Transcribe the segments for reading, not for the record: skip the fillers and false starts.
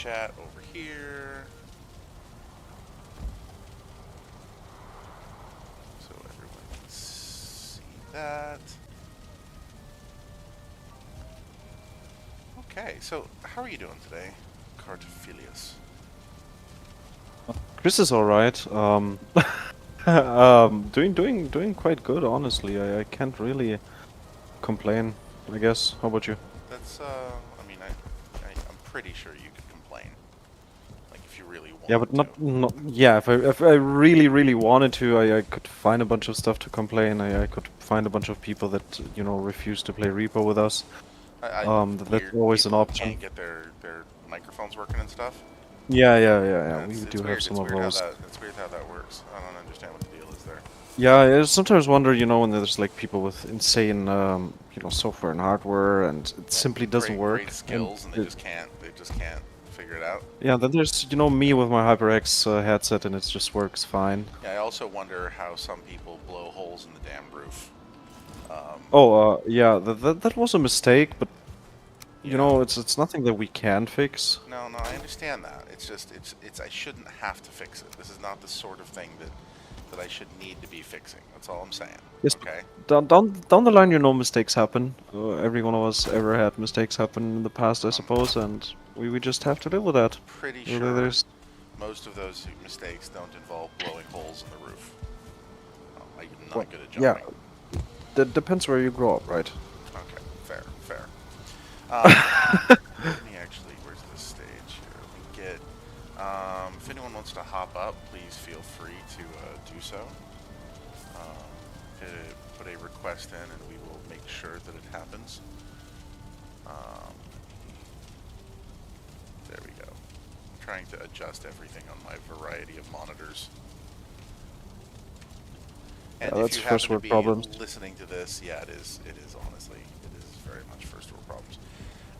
chat over here. So everyone can see that. Okay, so how are you doing today, Cartophilius? Chris is alright. Doing quite good, honestly. I can't really complain, I guess. How about you? That's, I mean, I'm pretty sure you could complain. Like, if you really Yeah, wanted but to. not yeah, if I really wanted to, I could find a bunch of stuff to complain. I could find a bunch of people that, refuse to play Reaper with us. That's Weird always an people who option. can't get their microphones working and stuff. Yeah. We It's do have weird. some It's of weird how those. that works. I don't understand what the deal is there. Yeah, I sometimes wonder, when there's like people with insane, software and hardware, and it Yeah, simply doesn't great work. And skills, and they just can't figure it out. yeah, then there's, me with my HyperX headset, and it just works fine. Yeah, I also wonder how some people blow holes in the damn roof. Oh, yeah, that was a mistake, but Yeah, it's nothing that we can fix. no, I understand that. It's just I shouldn't have to fix it. This is not the sort of thing that I should need to be fixing. That's all I'm saying. Yes, but Okay. down the line, mistakes happen. Every one of us ever had mistakes happen in the past, I I'm suppose, and we just have to live with that. pretty Whether sure there's most of those mistakes don't involve blowing holes in the roof. I'm well, not good at yeah, jumping. that depends where you grow up, right? Okay, fair. Let me actually, where's this stage here? Let me get, if anyone wants to hop up, please feel free to do so. Put a request in and we will make sure that it happens. Um, there we go. I'm trying to adjust everything on my variety of monitors. And Yeah, if that's you first happen to world be problems. listening to this, yeah, it is honestly, it is very much first world problems.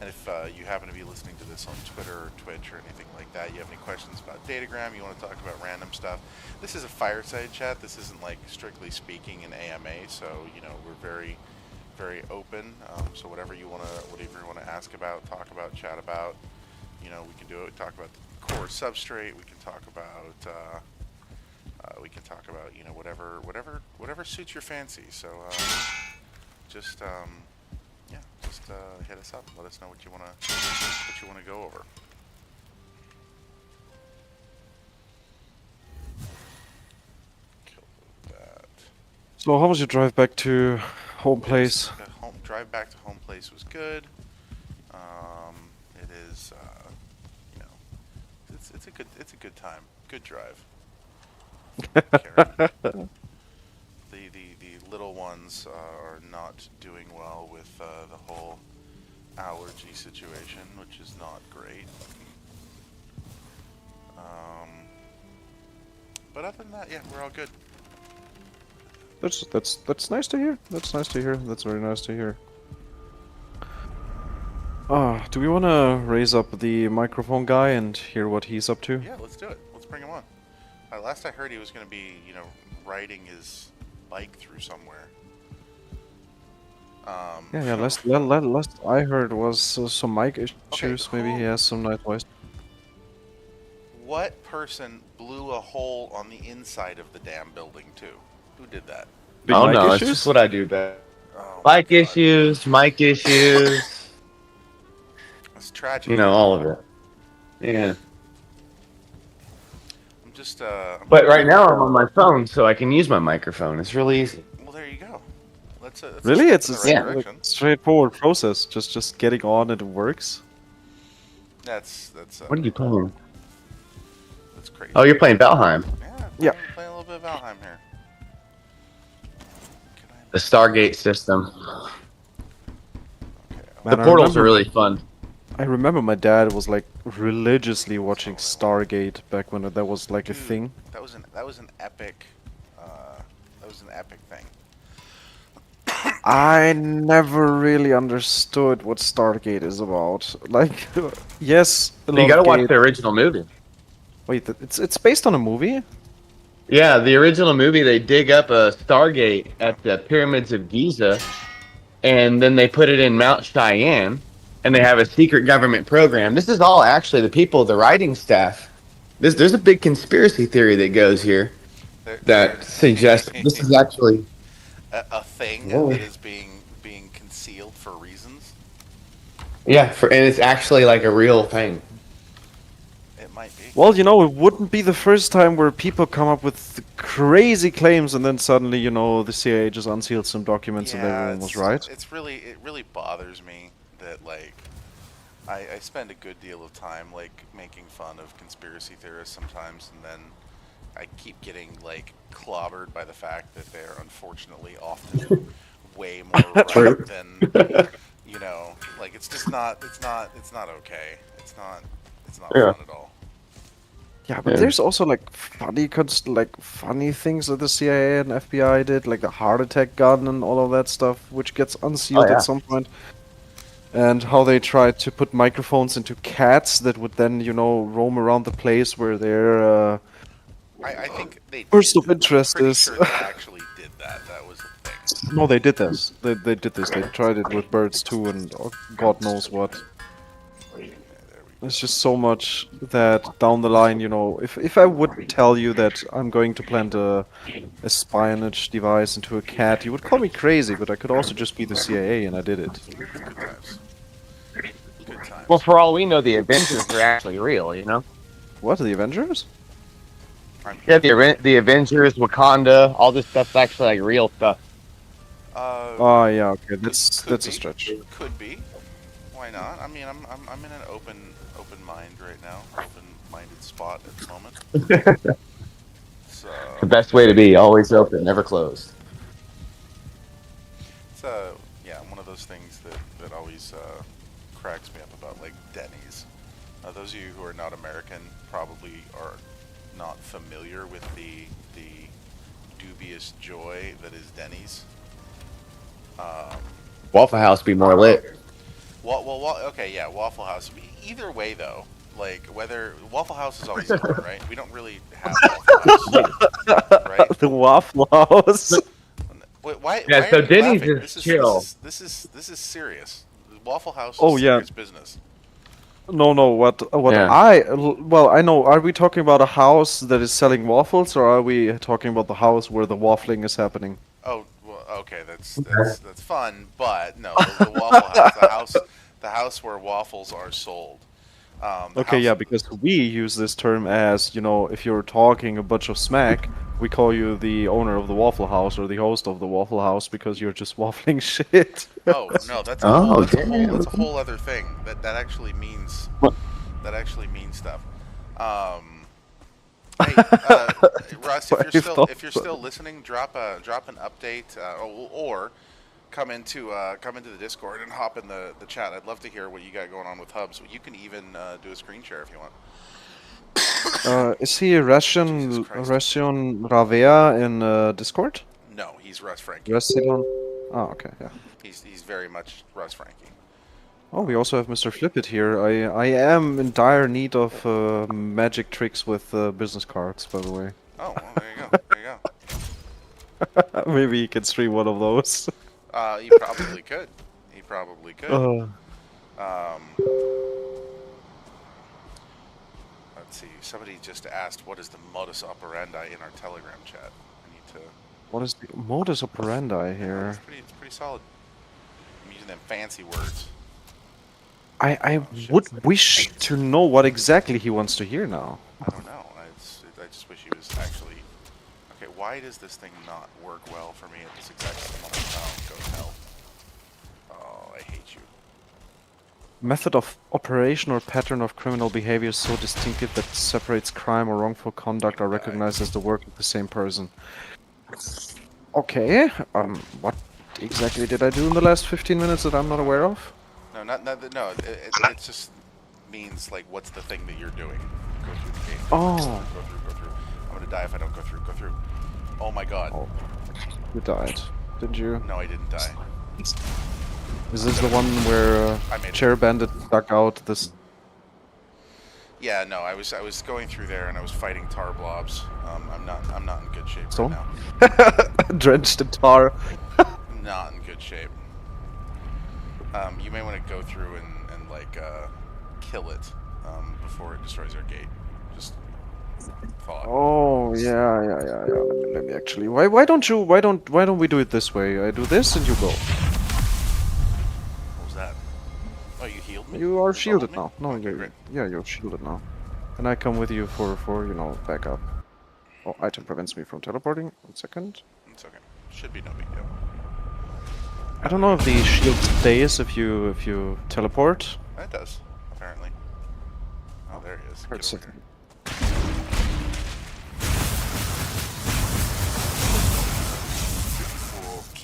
And if you happen to be listening to this on Twitter or Twitch or anything like that, you have any questions about Datagram, you want to talk about random stuff, this is a fireside chat. This isn't like strictly speaking an AMA, so we're very open. So whatever you want to ask about, talk about, chat about, we can do it. Talk about the core substrate. We can talk about. Whatever suits your fancy. So just yeah, just hit us up. Let us know what you wanna go over. Kill that. So how was your drive back to home It was place? the home drive back to home place was good. It is you know it's a good time. Good drive. Carrying. The little ones are not doing well with the whole allergy situation, which is not great. Um, but other than that, yeah, we're all good. That's nice to hear. That's nice to hear. That's very nice to hear. Do we want to raise up the microphone guy and hear what he's up to? Yeah, let's do it. Let's bring him on. Last I heard, he was going to be, riding his bike through somewhere. Yeah. Last I heard was some mic Okay, issues. Maybe he has some night voice. what person blew a hole on the inside of the damn building too? Who did that? Big Oh mic no, it's issues? just what I do best. Oh my Mic god, issues, mic issues, that's tragic. all of it. Yeah. I'm just, But right now I'm on my phone, so I can use my microphone. It's really easy. well, there you go. That's a Really? step It's in the a right Yeah. direction. straightforward process. Just getting on and it works. That's What are you playing? that's crazy. Oh, you're playing Valheim. Yeah, Yeah. playing a little bit of Valheim here. Can The Stargate system. Okay, The Man, portals are really fun. I remember my dad was like religiously watching Stargate back when that was like a dude, thing. that was an epic, thing. I never really understood what Stargate is about. Like, yes, a You lot gotta of watch gate. the original movie. Wait, it's based on a movie? Yeah, the original movie, they dig up a Stargate at the pyramids of Giza, and then they put it in Mount Cheyenne, and they have a secret government program. This is all actually the people, the writing staff. There's a big conspiracy theory that goes here that There's suggests this is actually. a thing Whoa. that is being concealed for reasons. Yeah, and it's actually like a real thing. It might be. Well, you know, it wouldn't be the first time where people come up with crazy claims and then suddenly, you know, the CIA just unsealed some documents and Yeah, everyone was right. it really bothers me that like I spend a good deal of time like making fun of conspiracy theorists sometimes, and then I keep getting like clobbered by the fact that they're unfortunately often way more right True. than like it's just not it's not okay. It's not Yeah. fun at all. Yeah, but Yeah. there's also like funny things that the CIA and FBI did, like the heart attack gun and all of that stuff, which gets unsealed Oh, yeah. at some point. And how they tried to put microphones into cats that would then, you know, roam around the place where their I think they burst did. of interest I'm pretty is. sure they actually did that. That was a thing. No, they did this. They did this. They tried it with birds too, and God knows what. Yeah, there we go. There's just so much that down the line, you know, if I would tell you that I'm going to plant a espionage device into a cat, you would call me crazy, but I could also just be the CIA, and I did it. Good times. Good times. Well, for all we know, the Avengers are actually real. You know. What, the Avengers? Yeah, the Avengers, Wakanda, all this stuff's actually like real stuff. Oh, yeah, okay, that's Could a be. stretch. Could be. Why not? I mean, I'm in an open mind right now, open-minded spot at the moment. So The best way to be, always open, never closed. it's yeah, one of those things that always cracks me up about like Denny's. Those of you who are not American probably are not familiar with the dubious joy that is Denny's. Waffle House be more lit. Okay, yeah, Waffle House. Either way, though, like whether Waffle House is always open, right? We don't really have Waffle House, right? The Waffle House. Wait, why? Yeah, why so are you Denny's laughing? is chill. This is serious. Waffle House is Oh, yeah. serious business. No, what Yeah. well, I know, are we talking about a house that is selling waffles, or are we talking about the house where the waffling is happening? Oh, well, okay, that's fun, but no, the Waffle House, the house where waffles are sold. The Okay, house, yeah, because we use this term as, you know, if you're talking a bunch of smack, we call you the owner of the Waffle House or the host of the Waffle House because you're just waffling shit. Oh no, that's a Oh, whole damn. that's a whole other thing. That actually means What? stuff. Hey, Russ, I thought if you're so. still listening, drop an update or come into the Discord and hop in the chat. I'd love to hear what you got going on with Hubs. You can even do a screen share if you want. Is he Russian Jesus Christ. Ravea in Discord? No, he's Russ Frankie. Russilon? Oh, okay, yeah. He's very much Russ Frankie. Oh, we also have Mr. Flippit here. I am in dire need of magic tricks with business cards, by the way. Oh, well, there you go. There you go. Maybe he can stream one of those. He probably could. He probably could. Let's see. Somebody just asked, "What is the modus operandi?" in our Telegram chat. I need to. What is the modus operandi here? It's pretty solid. I'm using them fancy words. I would wish to know what exactly he wants to hear now. I don't know. I just wish he was actually. Okay, why does this thing not work well for me at this exact moment? Oh, go to hell. Oh, I hate you. Method of operation or pattern of criminal behavior so distinctive that separates crime or wrongful conduct are recognized as the work of the same person. Okay, what exactly did I do in the last 15 minutes that I'm not aware of? No, no. It just means like, what's the thing that you're doing? Go through the game. Oh. Go through. I'm gonna die if I don't go through. Go through. Oh my god. Oh, you died, did you? No, I didn't die. Is this the one where I made it. Chair Bandit dug out this? Yeah, no, I was going through there and I was fighting tar blobs. I'm not in good shape So? right now. Drenched in tar. Not in good shape. You may want to go through and like kill it before it destroys our gate. Just thought. Oh yeah, yeah, yeah, yeah. Let me actually. Why don't we do it this way? I do this and you go. What was that? Oh, you healed me? You are You shielded bubbled now. me? No, Okay, great. yeah, you're shielded now. And I come with you for backup. Oh, item prevents me from teleporting. 1 second. It's okay. Should be no big deal. I Oh, don't there know you if go. the shield stays if you teleport. It does, apparently. Oh, there he is. Wait a Get over here. second. Whooped.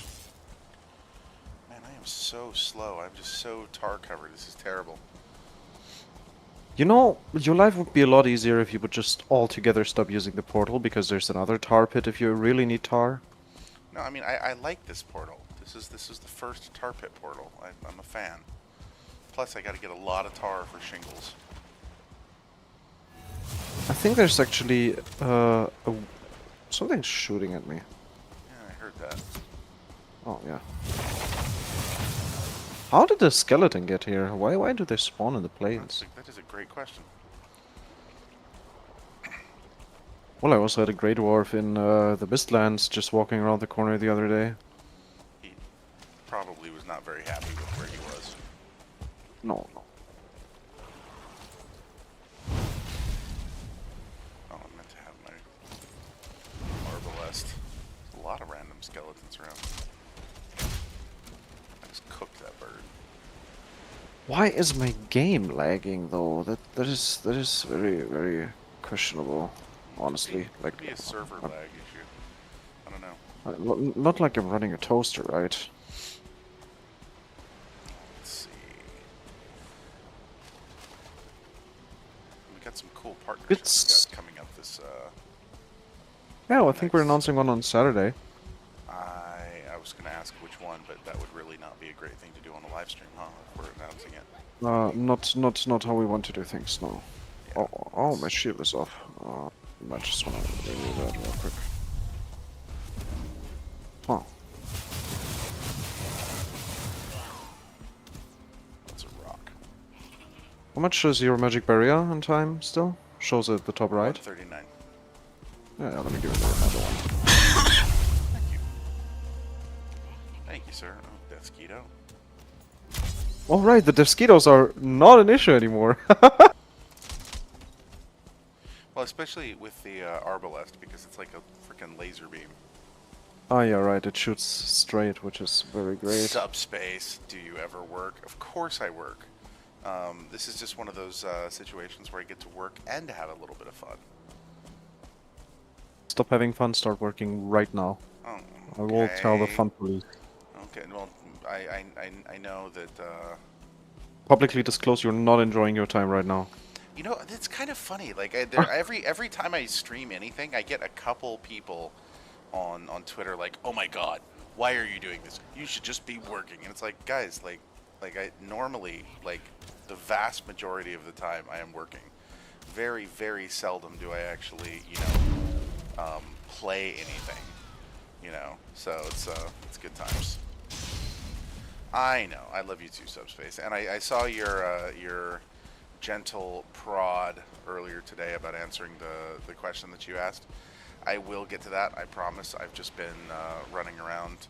Man, I am so slow. I'm just so tar covered. This is terrible. You know, your life would be a lot easier if you would just altogether stop using the portal, because there's another tar pit if you really need tar. No, I mean I like this portal. This is the first tar pit portal. I'm a fan. Plus, I got to get a lot of tar for shingles. I think there's actually something shooting at me. Yeah, I heard that. Oh yeah. How did the skeleton get here? Why do they spawn in the plains? That is a great question. Well, I also had a great dwarf in the Mistlands just walking around the corner the other day. He probably was not very happy with where he was. No, no. Oh, I meant to have my arbalest. There's a lot of random skeletons around. I just cooked that bird. Why is my game lagging though? That is very questionable, honestly. Could be a server lag issue. I don't know. Not like I'm running a toaster, right? Let's see. We got some cool partnerships It's we got coming up this. yeah. Well, I think we're Next. announcing one on Saturday. I was gonna ask which one, but that would really not be a great thing to do on a live stream, huh? If we're announcing it. Not how we want to do things. No. Yeah. Oh, my shield is off. I just wanna remove that real quick. Huh. That's a rock. How much is your magic barrier in time still? Shows at the top right. 139. Yeah, let me give it another one. Thank you. Thank you, sir. Oh, that's Keto. All right, the mosquitoes are not an issue anymore. Well, especially with the arbalest, because it's like a freaking laser beam. Oh yeah, right. It shoots straight, which is very great. Subspace. Do you ever work? Of course I work. This is just one of those situations where I get to work and have a little bit of fun. Stop having fun. Start working right now. Oh, I will tell the okay. fun police. Okay. Well, I know that. Publicly disclose you're not enjoying your time right now. You know, it's kind of funny. Like every time I stream anything, I get a couple people on Twitter like, "Oh my God, why are you doing this? You should just be working." And it's like, guys, like I normally, like the vast majority of the time, I am working. Very, very seldom do I actually, play anything. So it's good times. I know. I love you too, Subspace. And I saw your gentle prod earlier today about answering the question that you asked. I will get to that, I promise. I've just been running around.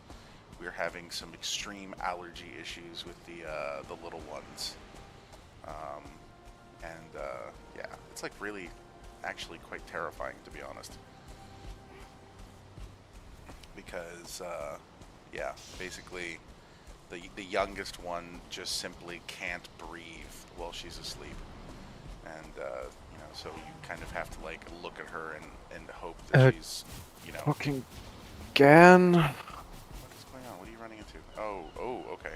We're having some extreme allergy issues with the little ones. Yeah, it's like really actually quite terrifying, to be honest. Because, yeah, basically the youngest one just simply can't breathe while she's asleep. And, so you kind of have to, like, look at her and hope that she's, Fucking again. What is going on? What are you running into? Oh, okay.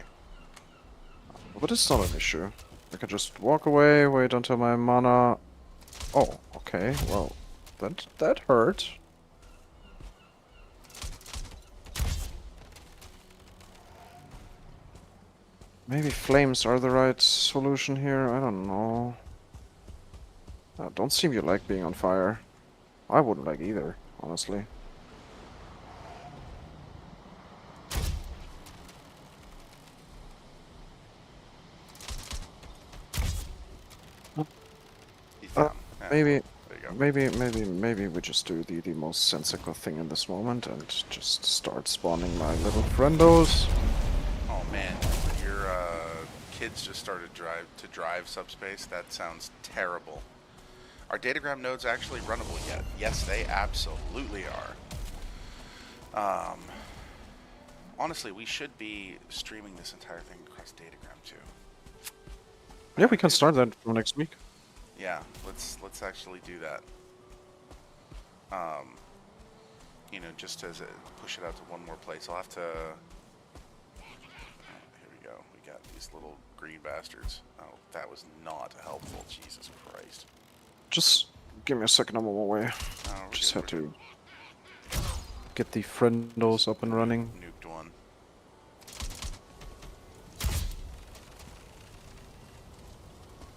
But it's not an issue. I can just walk away, wait until my mana... Oh, okay, well, that hurt. Maybe flames are the right solution here, I don't know. Don't seem you like being on fire. I wouldn't like either, honestly. He's Uh, down. Yeah, maybe, there you go. maybe we just do the most sensible thing in this moment and just start spawning my little friendos. Oh man, your kids just started to drive subspace. That sounds terrible. Are Datagram nodes actually runnable yet? Yes, they absolutely are. Honestly, we should be streaming this entire thing across Datagram too. Yeah, we can start that for next week. Yeah, let's actually do that. You know, just as push it out to one more place. I'll have to. Here we go. We got these little green bastards. Oh, that was not helpful. Jesus Christ. Just give me a second, I'm on my way. Oh, Just good, had to get the friendos up and running. Nuked one.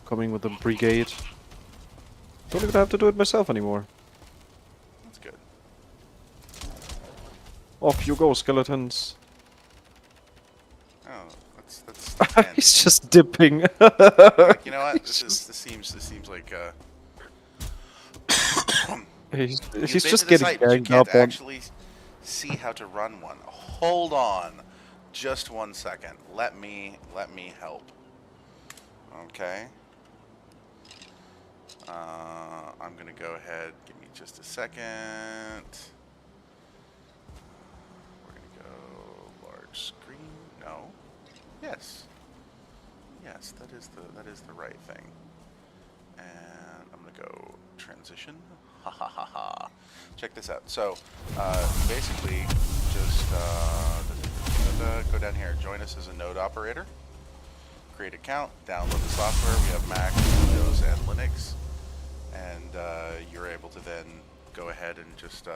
Coming with a brigade. Don't even have to do it myself anymore. That's good. Off you go, skeletons. Oh, that's He's just dipping. like, you know what? This seems like he's you've been just to the getting site, but you ganged can't up on. actually see how to run one. Hold on, just 1 second. Let me help. Okay. I'm gonna go ahead. Give me just a second. We're gonna go large screen. No. Yes. Yes, that is the right thing. And I'm gonna go transition. Ha ha ha ha. Check this out. So basically, just go down here. Join us as a node operator. Create an account. Download the software. We have Mac, Windows, and Linux. And you're able to then go ahead and just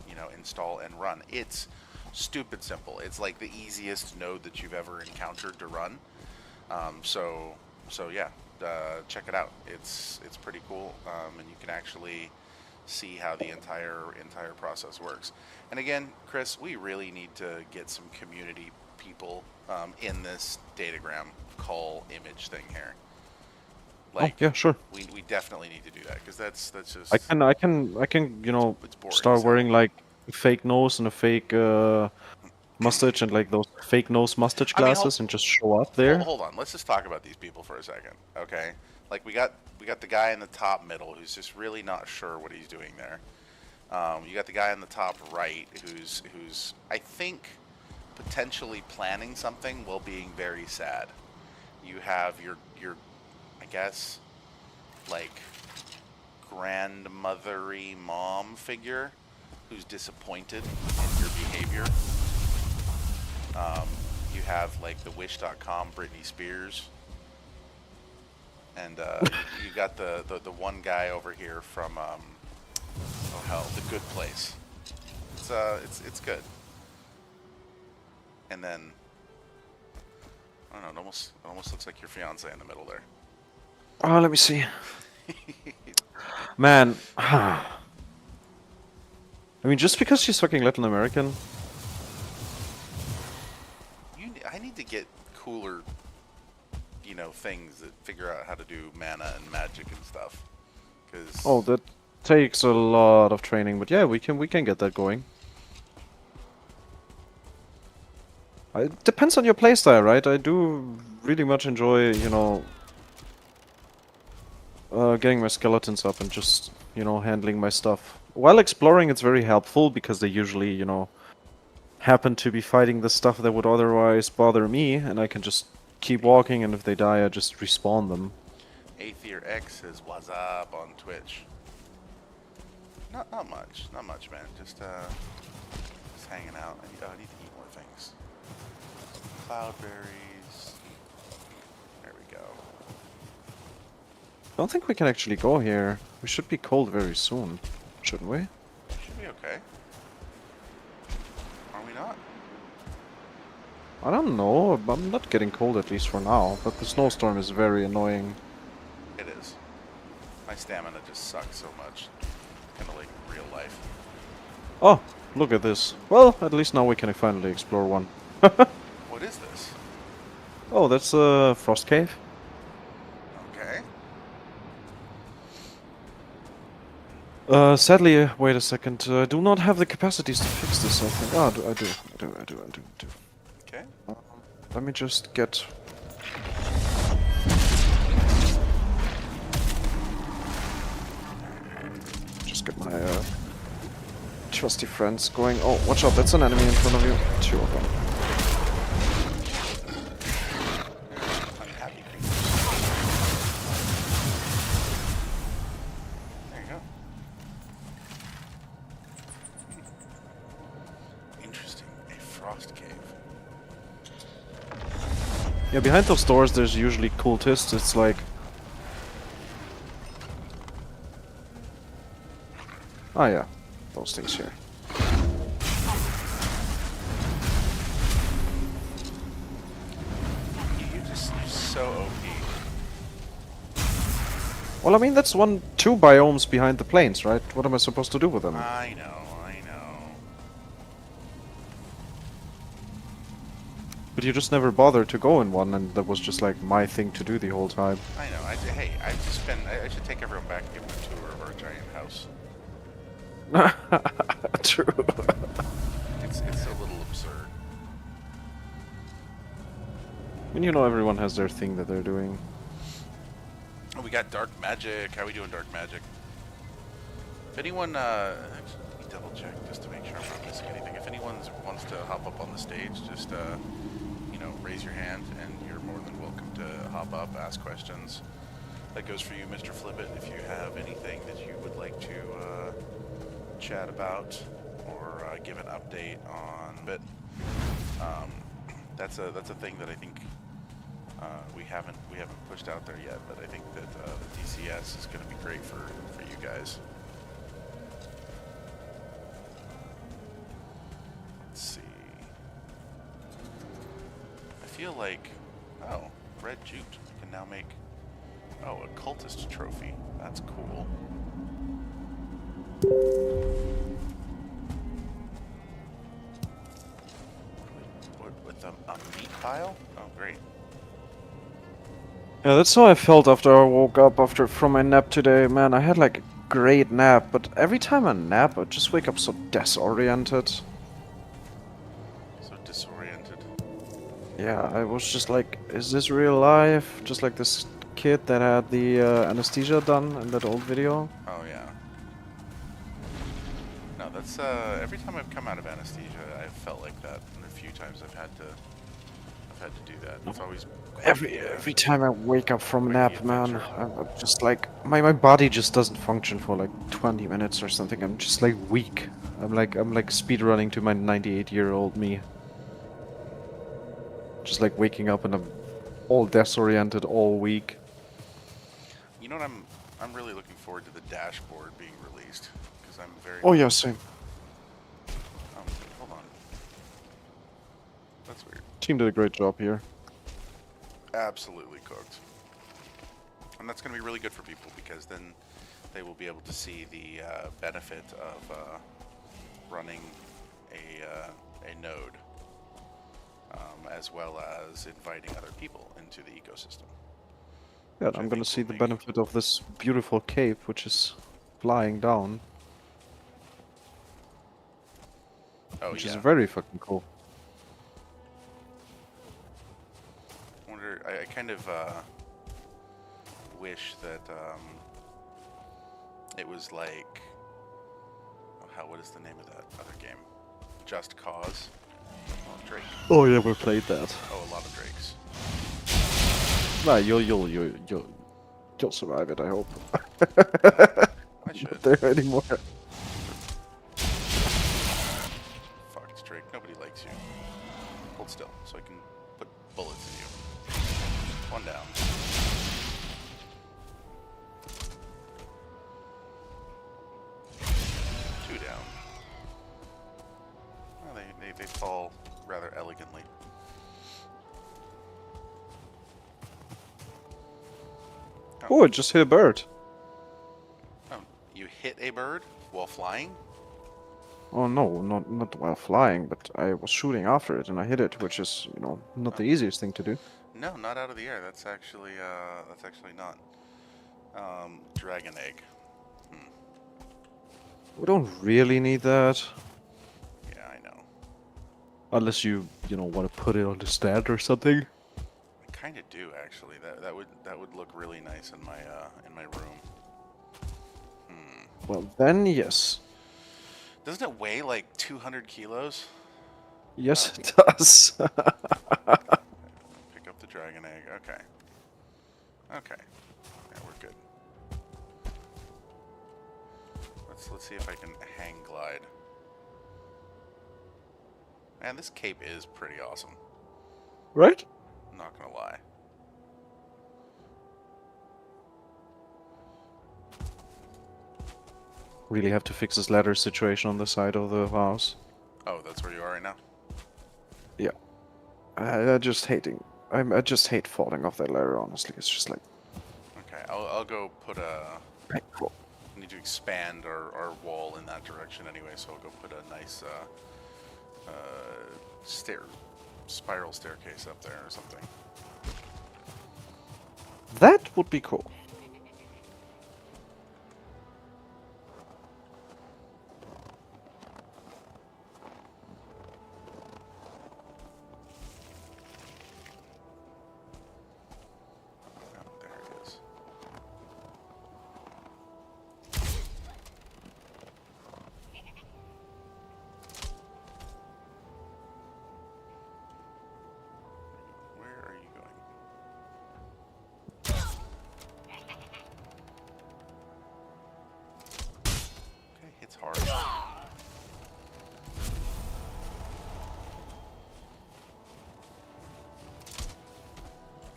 you know, install and run. It's stupid simple. It's like the easiest node that you've ever encountered to run. So yeah, check it out. It's pretty cool, and you can actually see how the entire process works. And again, Chris, we really need to get some community people in this Datagram call image thing here. Like, Oh yeah, sure. we definitely need to do that because that's just I can, you know, it's boring start as hell. wearing like a fake nose and a fake mustache and like those fake nose mustache I mean, glasses and just show up there. Hold on. Let's just talk about these people for a second, okay? Like we got the guy in the top middle who's just really not sure what he's doing there. You got the guy in the top right who's I think potentially planning something while being very sad. You have your I guess like grandmothery mom figure who's disappointed in your behavior. You have like the Wish.com Britney Spears, and you got the one guy over here from oh hell, The Good Place. It's good. And then I don't know, it almost looks like your fiance in the middle there. Oh, let me see. Man, I mean, just because she's fucking Latin American. I need to get cooler, you know, things that figure out how to do mana and magic and stuff. Cause Oh, that takes a lot of training, but yeah, we can get that going. It depends on your playstyle, right? I do really much enjoy, you know, getting my skeletons up and just, you know, handling my stuff. While exploring, it's very helpful because they usually, you know, happen to be fighting the stuff that would otherwise bother me, and I can just keep walking, and if they die, I just respawn them. Aether X says what's up on Twitch. Not much, man. Just hanging out. I need to eat more things. Cloudberries. There we go. I don't think we can actually go here. We should be cold very soon, shouldn't we? Should be okay. Are we not? I don't know. I'm not getting cold, at least for now, but the snowstorm is very annoying. It is. My stamina just sucks so much. Kind of like real life. Oh, look at this. Well, at least now we can finally explore one. What is this? Oh, that's a frost cave. Okay. Sadly, wait a second. I do not have the capacities to fix this, I think. Ah, I do. Okay. Let me just get... Just get my, trusty friends going. Oh, watch out, that's an enemy in front of you. 2 of them. Unhappy creatures. There you go. Interesting. A frost cave. Yeah, behind those doors there's usually cultists. It's like... Ah yeah, those things here. You're so OP. Well, I mean, that's 2 biomes behind the plains, right? What am I supposed to do with them? I know. But you just never bothered to go in one, and that was just like my thing to do the whole time. I know. Hey, I've just been. I should take everyone back and give them a tour of our giant house. True. It's a little absurd. I mean, you know, everyone has their thing that they're doing. Oh, we got dark magic. How we doing, dark magic? If anyone, actually, let me double check just to make sure I'm not missing anything. If anyone wants to hop up on the stage, just you know, raise your hand, and you're more than welcome to hop up, ask questions. That goes for you, Mr. Flippit. If you have anything that you would like to chat about or give an update on, but that's a thing that I think we haven't pushed out there yet. But I think that the DCS is going to be great for you guys. Let's see. I feel like, oh, red jute. I can now make, oh, a cultist trophy. That's cool. With a meat pile? Oh, great. Yeah, that's how I felt after I woke up from my nap today. Man, I had like a great nap, but every time I nap, I just wake up so disoriented. So disoriented. Yeah, I was just like, is this real life? Just like this kid that had the anesthesia done in that old video. Oh, yeah. No, that's, every time I've come out of anesthesia, I've felt like that. And a few times I've had to do that. It's always Every time I wake up from a nap, man, I'm just like my body just doesn't function for like 20 minutes or something. I'm just like weak. I'm like speed running to my 98-year-old me. Just like waking up and I'm all disoriented all week. You know what I'm really looking forward to the dashboard being released because I'm very. Oh yeah, same. Hold on. That's weird. Team did a great job here. Absolutely cooked. And that's going to be really good for people because then they will be able to see the benefit of running a node, as well as inviting other people into the ecosystem. Yeah, I'm gonna see the benefit of this beautiful cape, which is flying down. Oh, which yeah. is very fucking cool. I kind of wish that it was like, what is the name of that other game? Just Cause. Oh, Drake. Oh yeah, we played that. Oh, a lot of Drakes. Nah, you'll survive it. I hope. I should. Not there anymore. Fuck, it's Drake. Nobody likes you. Hold still, so I can put bullets in you. One down. Two down. Well, they fall rather elegantly. Oh, it just hit a bird. Oh, you hit a bird while flying? Oh no, not while flying, but I was shooting after it and I hit it, which is, you know, not the easiest thing to do. No, not out of the air. That's actually not. Dragon egg. We don't really need that. Yeah, I know. Unless you know, want to put it on the stand or something. I kind of do actually. That would look really nice in my room. Well, then yes. Doesn't it weigh like 200 kilos? Yes, Oh, it does. pick up the dragon egg. Okay. Okay. Yeah, we're good. Let's see if I can hang glide. Man, this cape is pretty awesome. Right? I'm not gonna lie. Really have to fix this ladder situation on the side of the house. Oh, that's where you are right now? Yeah. I just hating. I just hate falling off that ladder. Honestly, it's just like Okay, I'll go put a... painful. I need to expand our wall in that direction anyway, so I'll go put a nice spiral staircase up there or something. That would be cool. Oh, there it is. Where are you going? Okay, hits hard.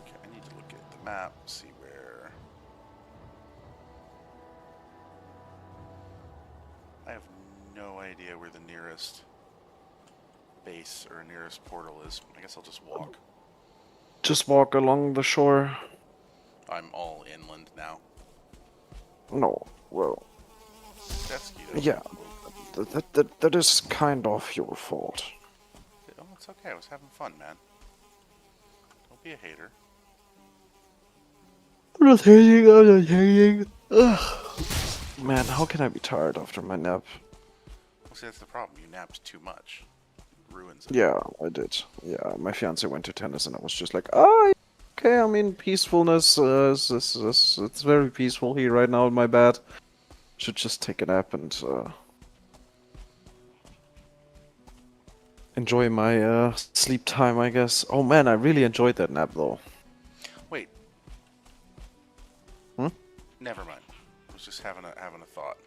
Okay, I need to look at the map, see where... I have no idea where the nearest base or nearest portal is. I guess I'll just walk. Just walk along the shore. I'm all inland now. No, well, Jet ski. yeah, that is kind of your fault. Oh, it's okay. I was having fun, man. Don't be a hater. I'm not hating, I'm not hating. Ugh. Man, how can I be tired after my nap? Well, see, that's the problem. You napped too much. It ruins it. Yeah, I did. Yeah, my fiance went to tennis and I was just like, oh, okay, I mean, peacefulness, it's very peaceful here right now in my bed. Should just take a nap and enjoy my sleep time, I guess. Oh man, I really enjoyed that nap though. Wait. Hmm? Never mind. I was just having a thought.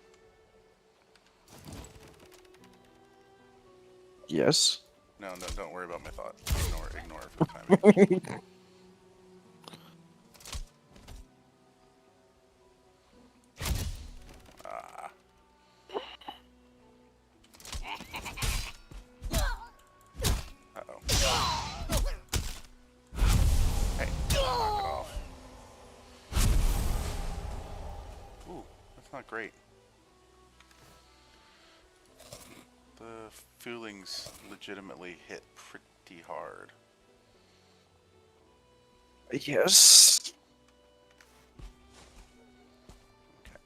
Yes. No, don't worry about my thought. Ignore it for the time. Ah. Uh-oh. Hey, knock it off. Ooh, that's not great. The Foolings legitimately hit pretty hard. Yes. Okay.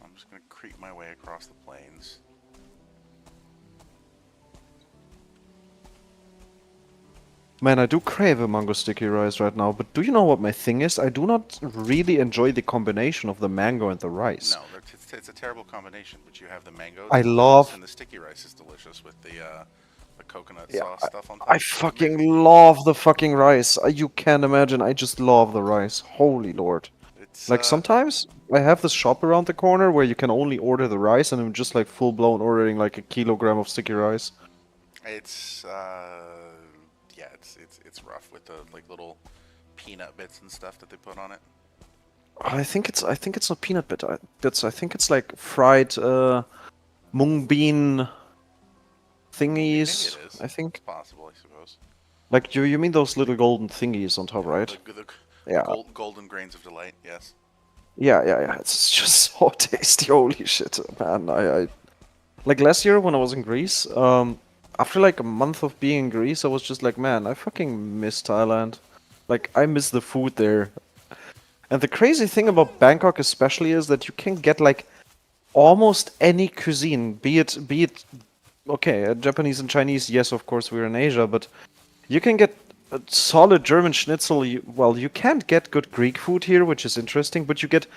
I'm just gonna creep my way across the plains. Man, I do crave a mango sticky rice right now, but do you know what my thing is? I do not really enjoy the combination of the mango and the rice. No, it's a terrible combination, but you have the mango I that's love- delicious, and the sticky rice is delicious with the coconut Yeah, sauce stuff on top. I It's fucking amazing. love the fucking rice. You can't imagine, I just love the rice. Holy lord. It's Like sometimes I have this shop around the corner where you can only order the rice and I'm just like full blown ordering like a kilogram of sticky rice. it's yeah, it's rough with the like little peanut bits and stuff that they put on it. I think it's not peanut bits. I think it's like fried mung bean thingies. Maybe it is. I think. It's possible, I suppose. Like you mean those little golden thingies on top, right? The Yeah. golden grains of delight. Yes. Yeah. It's just so tasty. Holy shit, man. I like last year when I was in Greece. After like a month of being in Greece, I was just like, man, I fucking miss Thailand. Like I miss the food there. And the crazy thing about Bangkok especially is that you can get like almost any cuisine, be it okay, Japanese and Chinese. Yes, of course we're in Asia, but you can get a solid German schnitzel. Well, you can't get good Greek food here, which is interesting, but you get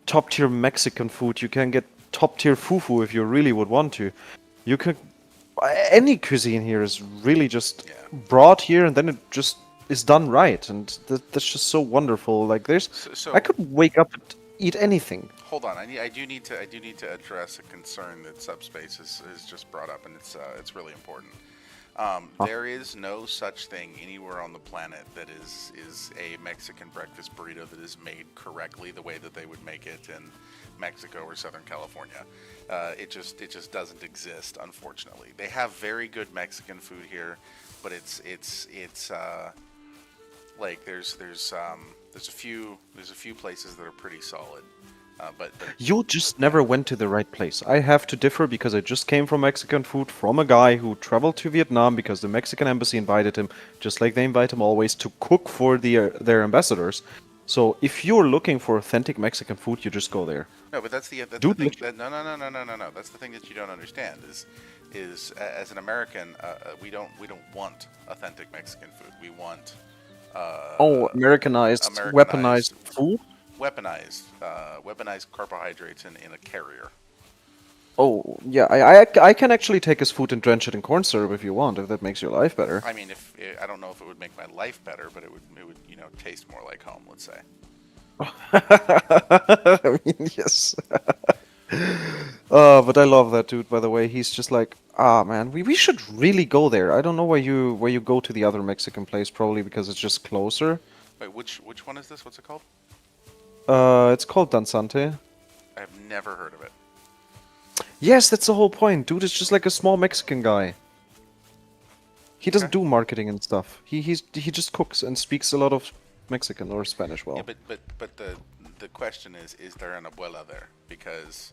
top tier Mexican food. You can get top tier fufu if you really would want to. You could any cuisine here is really just Yeah. brought here, and then it just is done right, and that's just so wonderful. Like there's, So I could wake up and eat anything. hold on. I do need to address a concern that Subspace has just brought up, and it's really important. There is no such thing anywhere on the planet that is a Mexican breakfast burrito that is made correctly the way that they would make it in Mexico or Southern California. It just doesn't exist, unfortunately. They have very good Mexican food here, but it's like there's a few places that are pretty solid. But You just never went to the right place. I have to differ because I just came from Mexican food from a guy who traveled to Vietnam because the Mexican embassy invited him, just like they invite him always, to cook for their ambassadors. So if you're looking for authentic Mexican food, you just go there. no, but that's the Dude, thing. No. That's the thing that you don't understand as an American, we don't want authentic Mexican food. We want Americanized, Americanized weaponized food? weaponized carbohydrates in a carrier. Oh, yeah, I can actually take his food and drench it in corn syrup if you want, if that makes your life better. I mean, if I don't know if it would make my life better, but it would taste more like home. Let's say. I mean, yes. But I love that dude, by the way. He's just like, man, we should really go there. I don't know why you go to the other Mexican place, probably because it's just closer. Wait, which one is this? What's it called? It's called Danzante. I've never heard of it. Yes, that's the whole point. Dude is just like a small Mexican guy. He doesn't do marketing and stuff. He just cooks and speaks a lot of Mexican or Spanish well. Yeah, but the question is there an abuela there? Because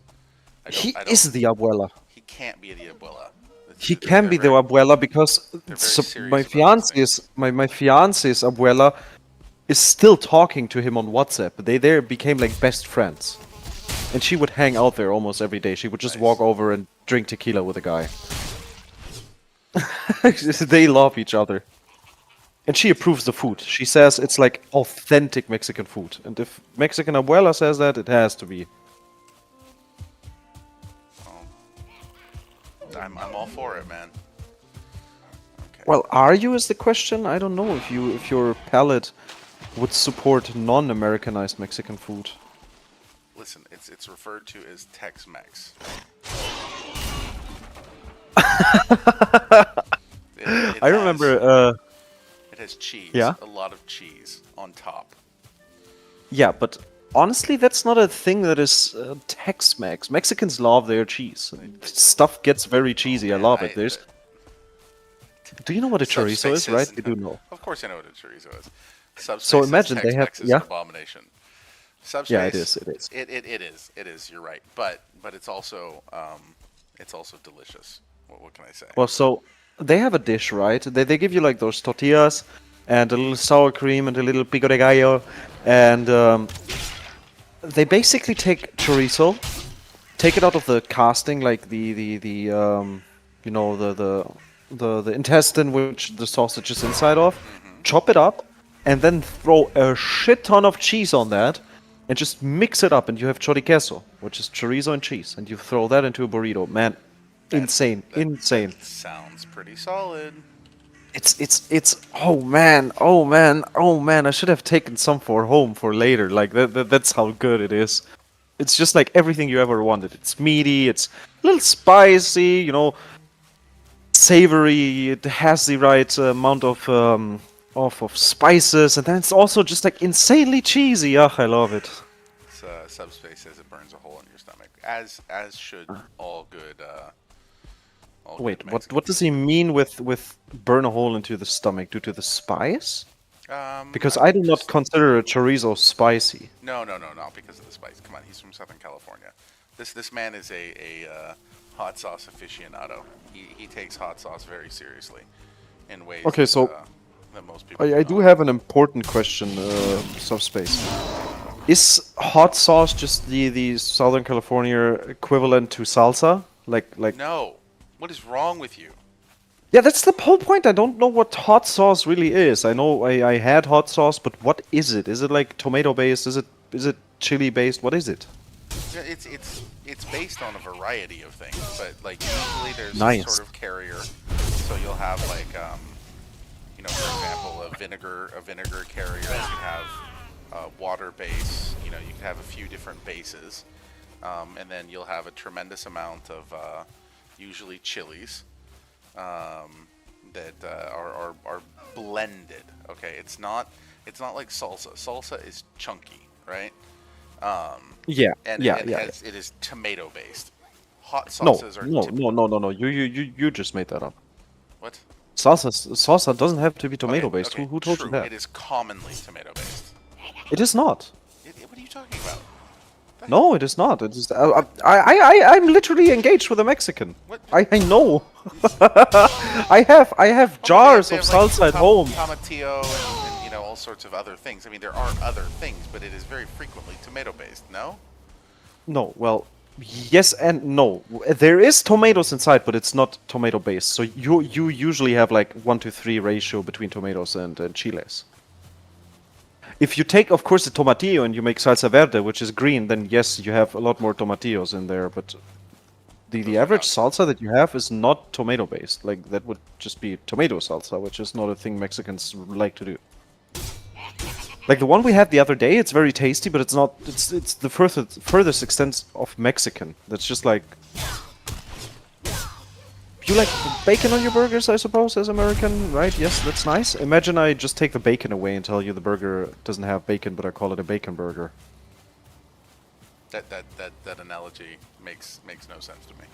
He is the abuela. He can't be the abuela. He can be the abuela because my fiance's my fiance's abuela is still talking to him on WhatsApp. They there became like best friends, and she would hang out there almost every day. She would just walk over and drink tequila with a guy. They love each other, and she approves the food. She says it's like authentic Mexican food, and if Mexican abuela says that, it has to be. I'm all for it, man. Okay. Well, are you is the question? I don't know if your palate would support non-Americanized Mexican food. Listen, it's referred to as Tex-Mex. I remember. It has cheese. Yeah? A lot of cheese on top. Yeah, but honestly, that's not a thing that is Tex-Mex. Mexicans love their cheese. Stuff gets very cheesy. I love it. Do you know what a chorizo is, right? You do know. Of course I know what a chorizo is. Subspace So imagine they have, Tex-Mex is an abomination. Subspace, yeah, it is. It is. You're right, but it's also delicious. What can I say? Well, so they have a dish, right? They give you like those tortillas and a little sour cream and a little pico de gallo, and they basically take chorizo, take it out of the casting, like you know the intestine which the sausage is inside of, chop it up, and then throw a shit ton of cheese on that, and just mix it up, and you have choriqueso, which is chorizo and cheese, and you throw that into a burrito. Man, insane. That sounds pretty solid. It's oh man, I should have taken some for home for later. Like that's how good it is. It's just like everything you ever wanted. It's meaty, it's a little spicy, you know, savory. It has the right amount of spices, and then it's also just like insanely cheesy. Ugh, I love it. Subspace says it burns a hole in your stomach, as should all good. Wait, what does he mean with burn a hole into the stomach due to the spice? Because I do not consider a chorizo spicy. No, not because of the spice. Come on, he's from Southern California. This man is a hot sauce aficionado. He takes hot sauce very seriously in ways Okay, so that most people I do have an important question, Subspace. Is hot sauce just the Southern California equivalent to salsa? Like No. What is wrong with you? yeah, that's the whole point. I don't know what hot sauce really is. I know I had hot sauce, but what is it? Is it like tomato based? Is it chili based? What is it? Yeah, it's based on a variety of things, but like usually there's some Nice. sort of carrier. So you'll have like for example, a vinegar carrier. You can have water base. You can have a few different bases, and then you'll have a tremendous amount of usually chilies that are blended. Okay, it's not like salsa. Salsa is chunky, right? Yeah, And yeah, it yeah. has it is tomato based. Hot No, sauces are no, no, no, no, no. You just made that up. what? Salsa doesn't have to be Okay, tomato based. okay, Who told you true. that? It is commonly tomato based. It is not. What are you talking about? The hell? No, it is not. It is. I'm literally engaged with a Mexican. What? I know. I have Oh, jars they of have, like, salsa at home. tomatillo and all sorts of other things. I mean, there are other things, but it is very frequently tomato based. No. No, well, yes and no. There is tomatoes inside, but it's not tomato based. So you usually have like 1-to-3 ratio between tomatoes and chiles. If you take, of course, the tomatillo and you make salsa verde, which is green, then yes, you have a lot more tomatillos in there. But the Those are average not. salsa that you have is not tomato based. Like that would just be tomato salsa, which is not a thing Mexicans like to do. Like the one we had the other day, it's very tasty, but it's not. It's the furthest extent of Mexican. That's just like you like bacon on your burgers, I suppose, as American, right? Yes, that's nice. Imagine I just take the bacon away and tell you the burger doesn't have bacon, but I call it a bacon burger. That analogy makes no sense to me.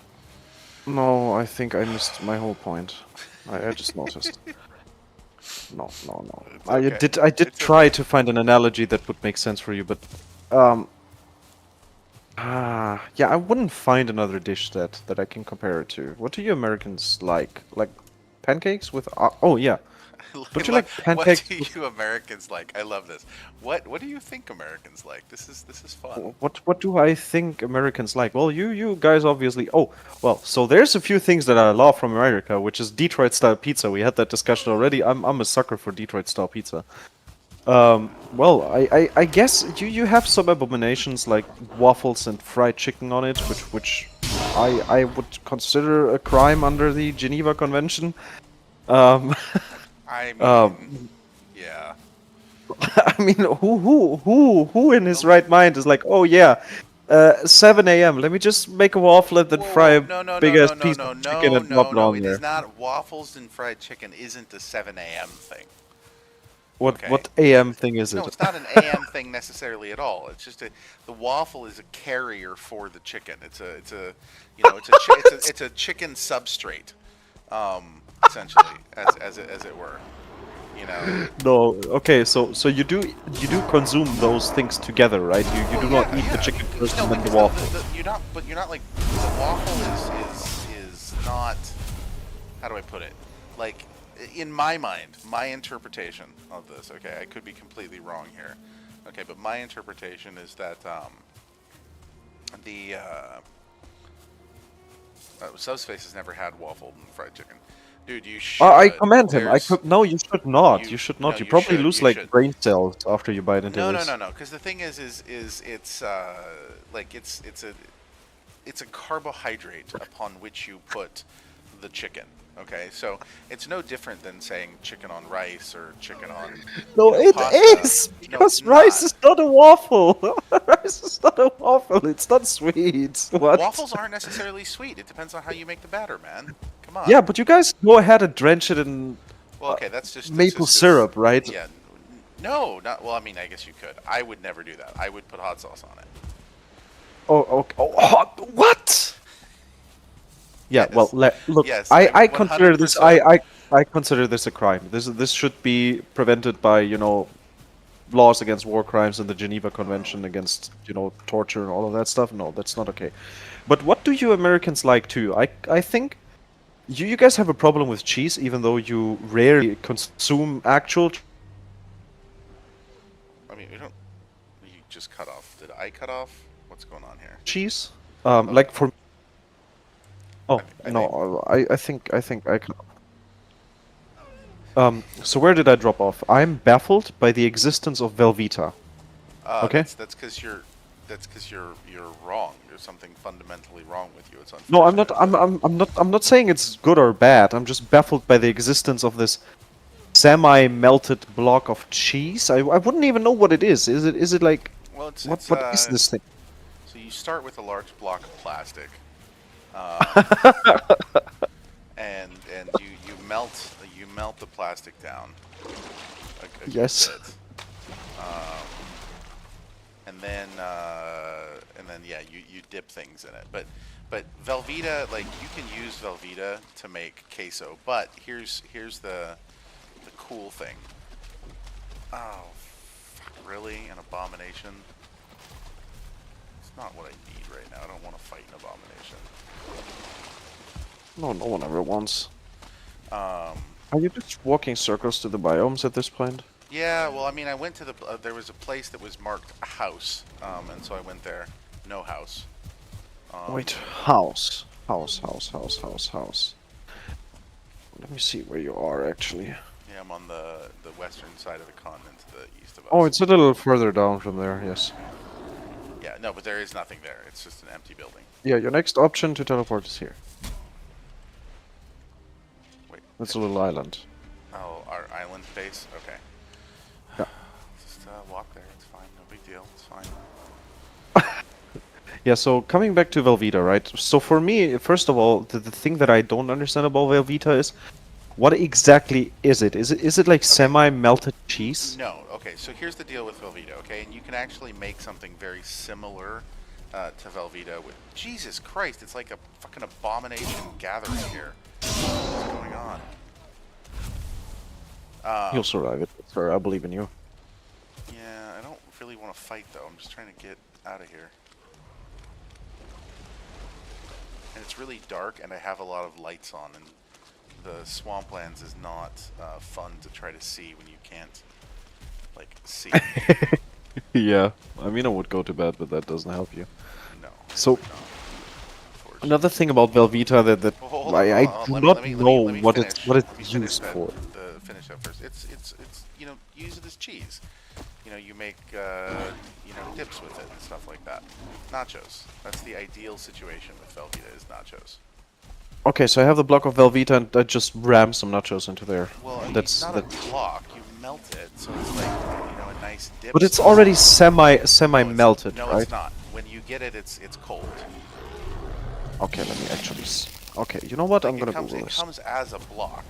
No, I think I missed my whole point. I just noticed. No, no, no. It's I okay. did It's try okay. to find an analogy that would make sense for you, but um yeah, I wouldn't find another dish that I can compare it to. What do you Americans like? Like pancakes with oh yeah. Don't you like What pancakes do with you Americans like? I love this. What do you think Americans like? This is fun. what do I think Americans like? Well, you guys obviously. Oh, well, so there's a few things that I love from America, which is Detroit style pizza. We had that discussion already. I'm a sucker for Detroit style pizza. Well, I guess you have some abominations like waffles and fried chicken on it, which I would consider a crime under the Geneva Convention. Um, I mean, um, yeah. I mean, who in his right mind is like, oh yeah, 7 a.m. Let me just make a waffle and then Whoa, fry whoa, a no, no, big no, ass no, no, piece no, of chicken no, and drop no, it no. on It is there. not waffles and fried chicken. Isn't a 7 a.m. thing. Okay. What AM thing is No, it? it's not an AM thing necessarily at all. It's just the waffle is a carrier for the chicken. It's a chicken substrate, essentially, as it were. You know. No, okay, so you do consume those things together, right? You Well, do not yeah, eat the yeah. chicken first No, and then the because waffle. you're not like the waffle is not. How do I put it? Like in my mind, my interpretation of this. Okay, I could be completely wrong here. Okay, but my interpretation is that the Subspace has never had waffle and fried chicken. Dude, you I should. commend him. There's No, you should not. you You should no, not. You you probably should. lose You like should. brain cells after you bite into No, no, this. no, no. Because the thing is it's like it's a carbohydrate upon which you put the chicken. Okay, so it's no different than saying chicken on rice or chicken on, No, it pasta. is No, it's because rice not. is not a waffle. Rice is not a waffle. It's not sweet. What? Waffles aren't necessarily sweet. It depends on how you make the batter, man. Come on. Yeah, but you guys go ahead and drench it in Well, okay, that's maple just 'cause- syrup, right? yeah. No, not well. I mean, I guess you could. I would never do that. I would put hot sauce on it. Oh, okay. Oh, what? Yeah, well, Yes. look, Yes, I consider this 100%. I consider this a crime. This should be prevented by, laws against war crimes and the Geneva Convention against, torture and all of that stuff. No, that's not okay. But what do you Americans like too? I think you guys have a problem with cheese, even though you rarely consume actual. I mean, You just cut off. Did I cut off? What's going on here? cheese. Okay. Like for. Oh I think. no, I think I can. So where did I drop off? I'm baffled by the existence of Velveeta. Okay. That's because you're wrong. There's something fundamentally wrong with you. It's unfortunate. No, I'm not. I'm not saying it's good or bad. I'm just baffled by the existence of this semi-melted block of cheese. I wouldn't even know what it is. Is it like Well, it's what is this thing? So you start with a large block of plastic, and you melt the plastic down. A Yes. good bit. And then yeah, you dip things in it. But Velveeta, like you can use Velveeta to make queso. But here's the cool thing. Oh, fuck, really? An abomination? It's not what I need right now. I don't want to fight an abomination. No, no one ever wants. Um, Are you just walking circles to the biomes at this point? yeah, well, I mean, I went to the... there was a place that was marked house, and so I went there. No house. Wait, house. House. Let me see where you are, actually. Yeah, I'm on the western side of the continent to the east of us. Oh, it's a little further down from there, yes. Yeah, no, but there is nothing there. It's just an empty building. Yeah, your next option to teleport is here. Wait. That's a little island. Oh, our island base? Okay. Yeah. Just walk there. It's fine. No big deal. It's fine. Yeah, so coming back to Velveeta, right? So for me, first of all, the thing that I don't understand about Velveeta is, what exactly is it? Is it like semi-melted cheese? No. Okay, so here's the deal with Velveeta, okay? And you can actually make something very similar to Velveeta with... Jesus Christ, it's like a fucking abomination gathering here. What's going on? You'll survive it, sir. I believe in you. Yeah, I don't really want to fight, though. I'm just trying to get out of here. And it's really dark, and I have a lot of lights on, and the swamplands is not fun to try to see when you can't, like, see. Yeah, I mean I would go to bed, but that doesn't help you. No. So, not, unfortunately. another thing about Velveeta that Well, hold on, I hold do on. not Let me know finish. what Let me it's finish used that, for. finish that first. It's you know, use it as cheese. You know, you make you know, dips with it and stuff like that. Nachos. That's the ideal situation with Velveeta is nachos. Okay, so I have the block of Velveeta and I just ram some nachos into there. Well, That's it's not that. a block. You melt it, so it's like, you know, a nice dip. But it's sauce. already semi melted, no, right? it's not. When you get it, it's cold. Okay, let me actually. Okay, you know what? I'm gonna Google It this. comes as a block.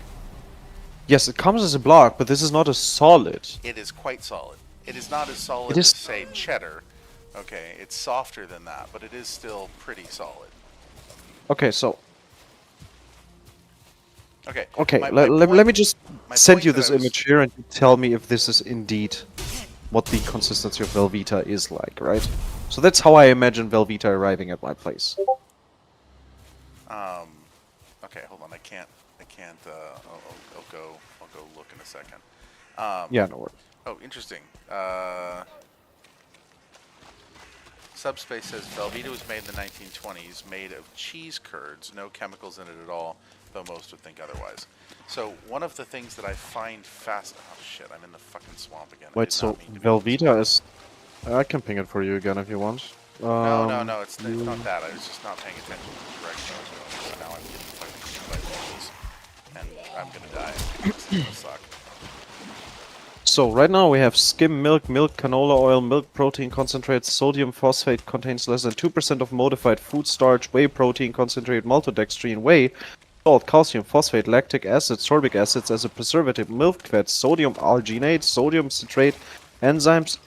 Yes, it comes as a block, but this is not a solid. It is quite solid. It is not as solid It is- as, say, cheddar. Okay, it's softer than that, but it is still pretty solid. Okay, so Okay. okay, my let me just my send point you that this I was- image here and you tell me if this is indeed what the consistency of Velveeta is like, right? So that's how I imagine Velveeta arriving at my place. Okay, hold on. I can't. I'll go look in a second. Yeah, no worries. Oh, interesting. Subspace says Velveeta was made in the 1920s, made of cheese curds, no chemicals in it at all, though most would think otherwise. So one of the things that I find oh shit, I'm in the fucking swamp again. I Wait, did so not mean to be in the Velveeta swamp. is... I can ping it for you again if you want. No, it's not that. I was just not paying attention to the direction I was going. So now I'm getting fucking by balls, and I'm gonna die. It's gonna suck. So right now we have skim milk, milk canola oil, milk protein concentrate, sodium phosphate contains less than 2% of modified food starch, whey protein concentrate, maltodextrin, whey, salt, calcium phosphate, lactic acid, sorbic acids as a preservative, milk fat, sodium alginate, sodium citrate, enzymes,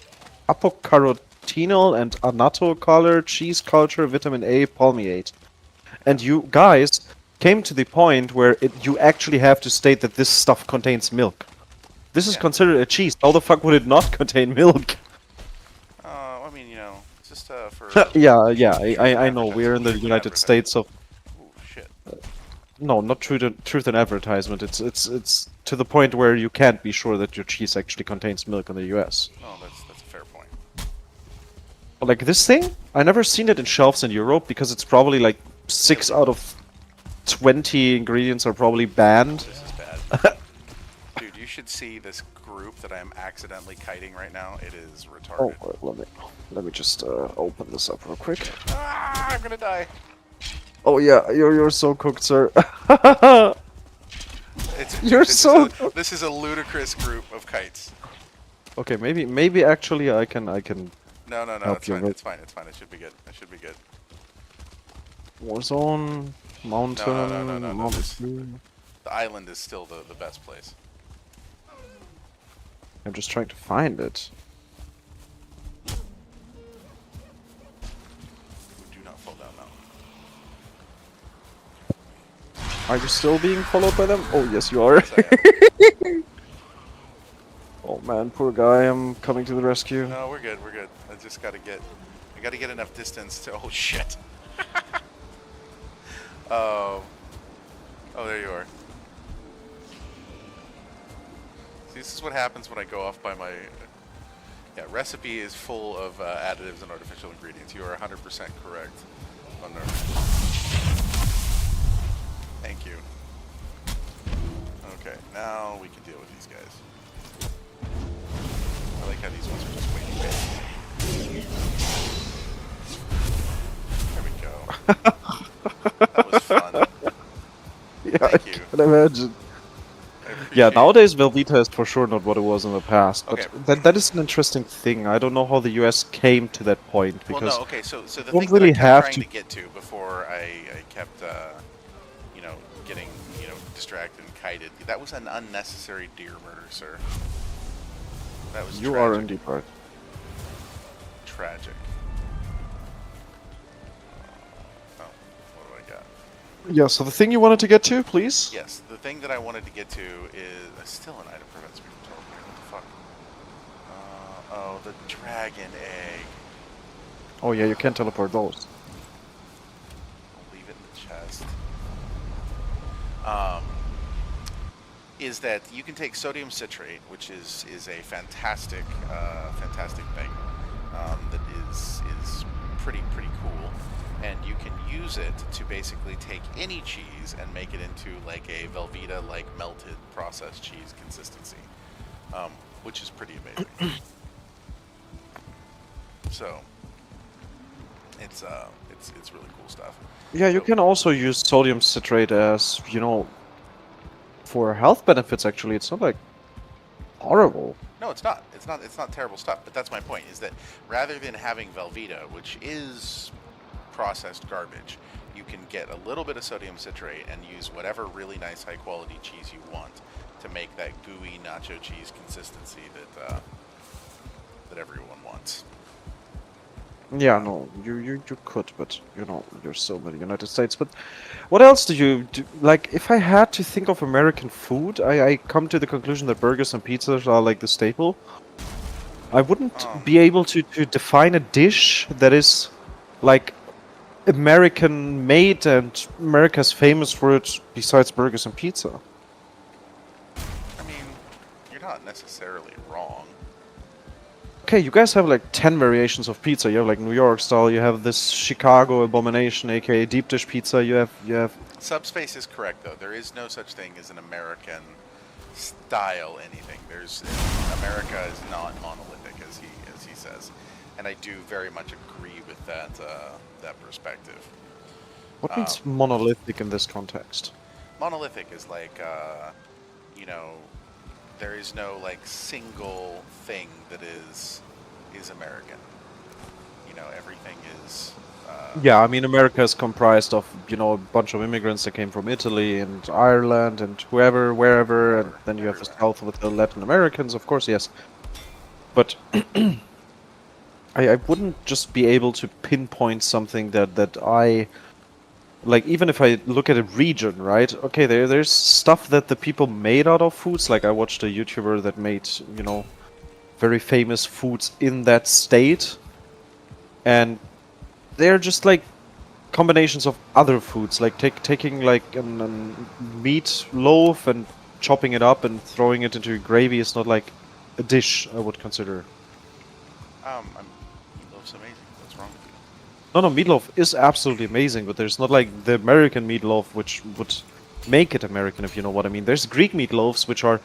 apocarotinol and annatto color, cheese culture, vitamin A, palmiate. And you guys came to the point where you actually have to state that this stuff contains milk. This is Yeah. considered a cheese. How the fuck would it not contain milk? I mean, you know, just for. Yeah, I know. We're in the Truth in United advertising. States of... Ooh, shit. No, not truth in advertisement. It's to the point where you can't be sure that your cheese actually contains milk in the US. Oh, that's a fair point. Like this thing, I never seen it in shelves in Europe because it's probably like 6 out of 20 ingredients are probably banned. This is bad. Dude, you should see this group that I'm accidentally kiting right now. It is retarded. Oh, let me just open this up real quick. Ah, I'm gonna die. Oh yeah, you're so cooked, sir. You're so. This is a ludicrous group of kites. Okay, maybe actually I can No, help it's you fine. with It's fine. It's fine. It should be good. It should be good. Warzone, Mountain, No. Mountain. The island is still the best place. I'm just trying to find it. Do not fall down now. Are you still being followed by them? Oh yes, you are. Yes, I am. Oh man, poor guy. I'm coming to the rescue. No, we're good. We're good. I just gotta get. I gotta get enough distance to. Oh shit. Oh. Oh, there you are. See, this is what happens when I go off by my. Yeah, recipe is full of additives and artificial ingredients. You are 100% correct. Oh, no. Thank you. Okay, now we can deal with these guys. I like how these ones are just waiting. There we go. That was fun. Yeah, Thank I you. can imagine. I appreciate Yeah, it. nowadays Velveeta is for sure not what it was in the past. But Okay. that is an interesting thing. I don't know how the US came to that point Well, because no, okay, so the don't thing really that I have kept trying to- to get to before I kept, you know, getting, you know, distracted and kited, that was an unnecessary deer murder, sir. That was you tragic. are indeed right. Tragic. Oh, what do I got? Yeah, so the thing you wanted to get to, please? Yes, the thing that I wanted to get to is still an item prevents me from teleporting. What the fuck? Oh, the dragon egg. Oh yeah, you can teleport those. I'll leave it in the chest. Is that you can take sodium citrate, which is a fantastic fantastic thing that is pretty cool, and you can use it to basically take any cheese and make it into like a Velveeta like melted processed cheese consistency, which is pretty amazing. So it's really cool stuff. Yeah, you So- can also use sodium citrate as, you know, for health benefits actually. It's not like horrible. No, it's not. It's not terrible stuff. But that's my point. Is that rather than having Velveeta, which is processed garbage, you can get a little bit of sodium citrate and use whatever really nice, high quality cheese you want to make that gooey nacho cheese consistency that that everyone wants. Yeah, no, you could, but you know, you're still in the United States. But what else do you do? Like, if I had to think of American food, I come to the conclusion that burgers and pizzas are like the staple. I wouldn't be able to define a dish that is like American made and America's famous for it besides burgers and pizza. I mean, you're not necessarily wrong. Okay, you guys have like 10 variations of pizza. You have like New York style, you have this Chicago abomination, aka deep dish pizza, you have Subspace is correct though. There is no such thing as an American style anything. America is not monolithic as he says, and I do very much agree with that perspective. what means monolithic in this context? Monolithic is like you know, there is no like single thing that is American. You know, everything is. Yeah, I mean America is comprised of, you know, a bunch of immigrants that came from Italy and Ireland and wherever, and then you have the South with the Latin Americans, of course, yes. But I wouldn't just be able to pinpoint something that I like. Even if I look at a region, right? Okay, there's stuff that the people made out of foods. Like I watched a YouTuber that made, you know, very famous foods in that state, and they're just like combinations of other foods, like taking like a meat loaf and chopping it up and throwing it into gravy is not like a dish I would consider. I'm a Meatloaf's amazing. What's wrong with you? No, no, meatloaf is absolutely amazing, but there's not like the American meatloaf, which would make it American, if you know what I mean. There's Greek meatloafs, which are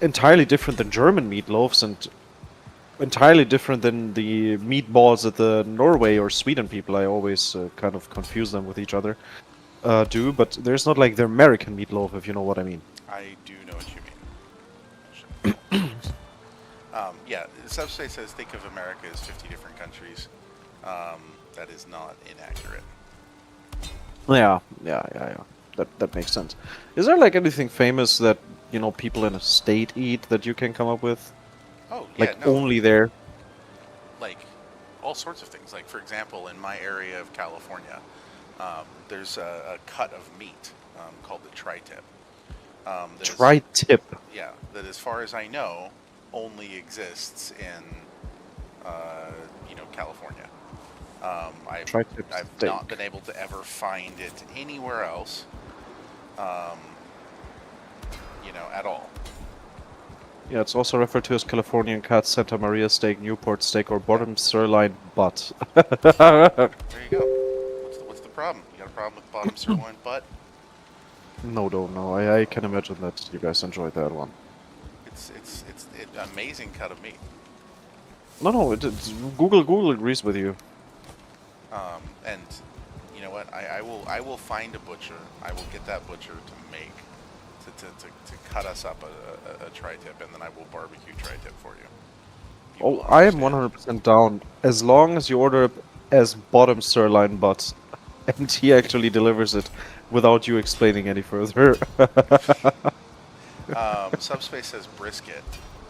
entirely different than German meatloafs, and entirely different than the meatballs that the Norway or Sweden people, I always kind of confuse them with each other, do, but there's not like the American meatloaf, if you know what I mean. I do know what you mean. Yeah, Subspace says think of America as 50 different countries. That is not inaccurate. Yeah. That makes sense. Is there like anything famous that, you know, people in a state eat that you can come up with? Oh, yeah, Like, no. only there? Like, all sorts of things. Like, for example, in my area of California, there's a cut of meat called the tri-tip. Tri-tip. Yeah, that as far as I know, only exists in, California. Tri-tip I've steak. not been able to ever find it anywhere else, at all. Yeah, it's also referred to as Californian cut, Santa Maria steak, Newport steak, or bottom sirloin butt. There you go. What's the problem? You got a problem with bottom sirloin butt? No. I can imagine that you guys enjoyed that one. It's an amazing cut of meat. No, it's Google agrees with you. And you know what? I will find a butcher. I will get that butcher to make to cut us up a tri-tip, and then I will barbecue tri-tip for you. You Oh, will I am understand. 100% down as long as you order it as bottom sirloin butt, and he actually delivers it without you explaining any further. Subspace says brisket.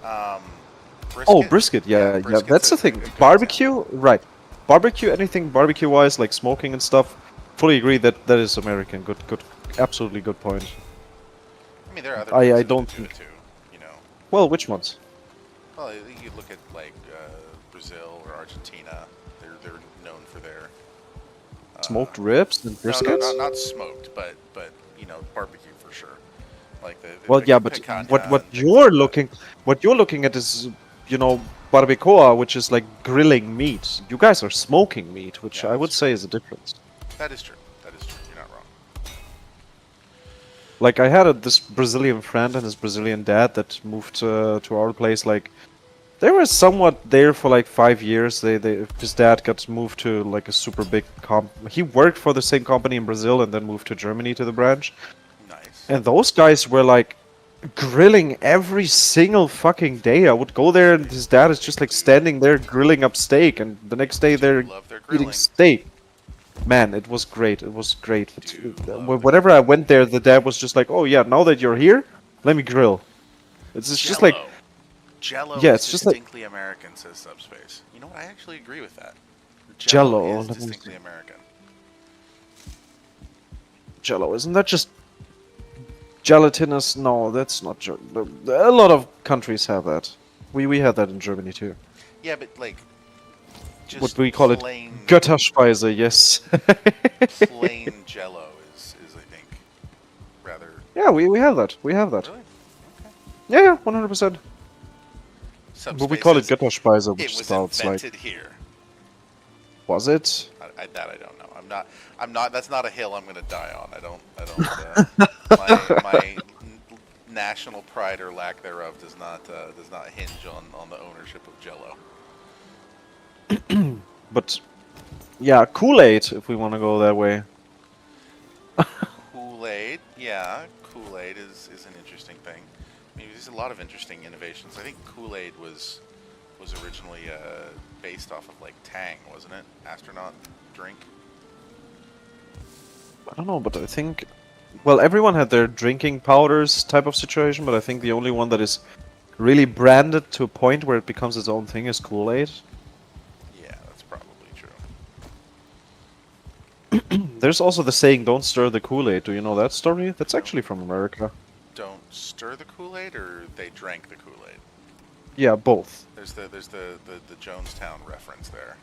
Oh, brisket, yeah, brisket's that's the a thing. good example. Barbecue, right. Barbecue, anything barbecue-wise, like smoking and stuff, fully agree that that is American. Good, absolutely good point. I mean, there are other I places don't that do it think... too. You know, Well, which ones? well, you look at like Brazil or Argentina. They're known for their Smoked ribs and briskets? No, not smoked, but barbecue for sure. Like the Well, yeah, but picanha what and things like that. what you're looking at is, you know, barbacoa, which is like grilling meat. You guys are smoking meat, which Yeah, I would that's say is a difference. That is true. You're not wrong. Like I had this Brazilian friend and his Brazilian dad that moved to our place. Like they were somewhat there for like 5 years. His dad got moved to like a super big He worked for the same company in Brazil and then moved to Germany to the branch. Nice. And those guys were like grilling every single fucking day. I would go there and his dad is just like standing there grilling up steak, and the next day they're Love their eating grilling. steak. Man, it was great. It was great. Whenever grilling. I went there, the dad was just like, "Oh yeah, now that you're here, let me grill." It's just like, Jello yeah, is it's just like distinctly American, says Subspace. You know what? I actually agree with that. Jello. is Let me distinctly see. American. Jello. Isn't that just gelatinous? No, that's not. A lot of countries have that. We had that in Germany too. Yeah, but like, just What we call plain, it, Götterspeise. Yes. plain Jello is I think rather. Yeah, we have that. We have that. Really? Yeah, 100%. But we Subspace call it says, Götterspeise, It which was sounds like... invented here. Was it? That I don't know. I'm not. That's not a hill I'm going to die on. I don't. My national pride or lack thereof does not hinge on the ownership of Jello. But, yeah, Kool-Aid, if we want to go that way. Kool-Aid, yeah, Kool-Aid is an interesting thing. I mean, there's a lot of interesting innovations. I think Kool-Aid was originally based off of like Tang, wasn't it? Astronaut drink. I don't know, but I think... Well, everyone had their drinking powders type of situation, but I think the only one that is really branded to a point where it becomes its own thing is Kool-Aid. Yeah, that's probably true. There's also the saying, don't stir the Kool-Aid. Do you know that story? That's actually from America. Don't stir the Kool-Aid, or they drank the Kool-Aid. Yeah, both. There's the Jonestown reference there.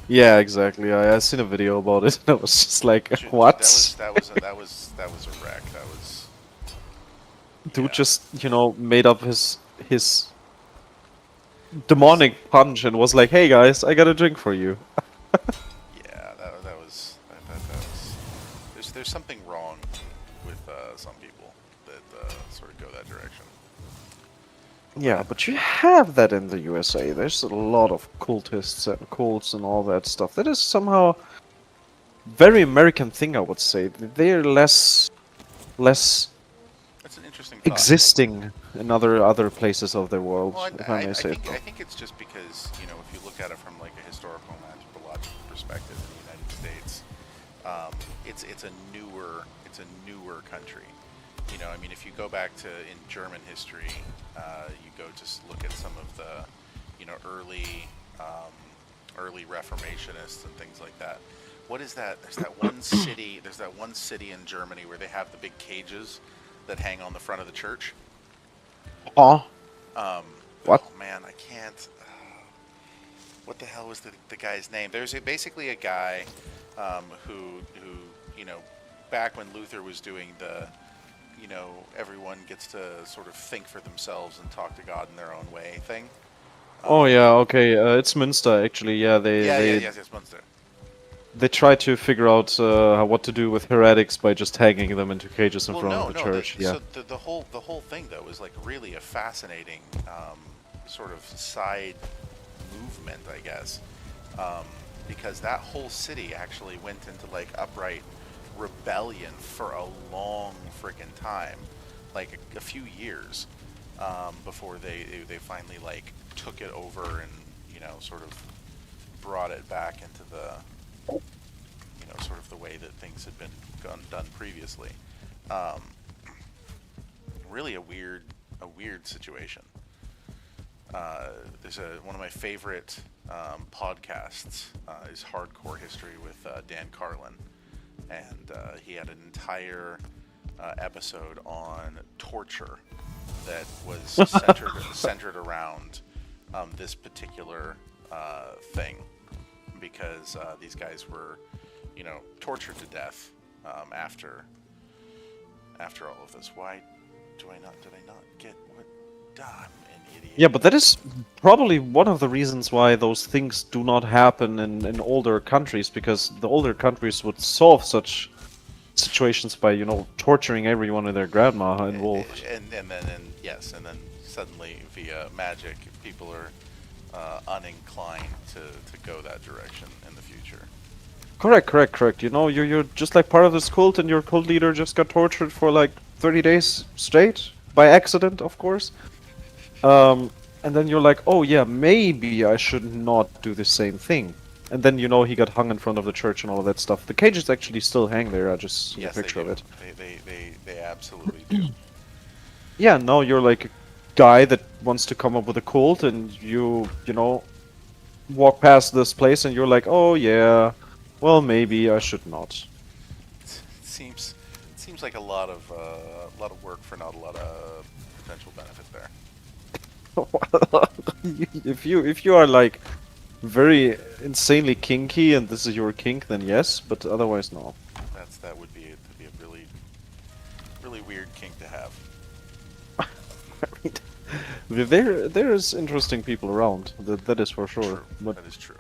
Yeah, exactly. I seen a video about it, and I was just like, what? That was a wreck. That was. Dude Yeah. just, you know, made up his demonic punch and was like, "Hey guys, I got a drink for you." Yeah, that was. There's something wrong with some people that sort of go that direction. Yeah, but you have that in the USA. There's a lot of cultists and cults and all that stuff. That is somehow very American thing, I would say. They're less That's an interesting thought. existing in other places of the world, Well, if I may say I so. think it's just because if you look at it from like a historical and anthropological perspective in the United States, it's a newer country. I mean, if you go back to in German history, you go to look at some of the early Reformationists and things like that. What is that? There's that one city. There's that one city in Germany where they have the big cages that hang on the front of the church. Oh, what? Oh man, I can't. What the hell was the guy's name? There's basically a guy who back when Luther was doing the everyone gets to sort of think for themselves and talk to God in their own way thing. Oh yeah, okay. It's Münster actually. Yeah, Yes, Munster. they try to figure out what to do with heretics by just hanging them into cages in Well, front no, of the no. church. Yeah. So the whole thing though is like really a fascinating sort of side movement, I guess, because that whole city actually went into like upright rebellion for a long friggin' time, like a few years before they finally like took it over and sort of brought it back into the sort of the way that things had been done previously. Um, really a weird situation. There's one of my favorite podcasts is Hardcore History with Dan Carlin, and he had an entire episode on torture that was centered around this particular thing, because these guys were tortured to death after all of this. Why did I not get what? I'm an idiot. Yeah, but that is probably one of the reasons why those things do not happen in older countries, because the older countries would solve such situations by, torturing everyone and their grandma involved. And then suddenly via magic, people are uninclined to go that direction in the future. Correct. You're just like part of this cult, and your cult leader just got tortured for like 30 days straight by accident, of course. And then you're like, oh yeah, maybe I should not do the same thing. And then he got hung in front of the church and all of that stuff. The cages actually still hang there. I just see a picture of it. They absolutely do. Yeah, now you're like a guy that wants to come up with a cult, and you walk past this place, and you're like, oh yeah, well maybe I should not. It seems like a lot of work for not a lot of potential benefit there. If you are like very insanely kinky and this is your kink, then yes, but otherwise no. That would be a really weird kink to have. There's interesting people around. That is for sure. True. But That is true.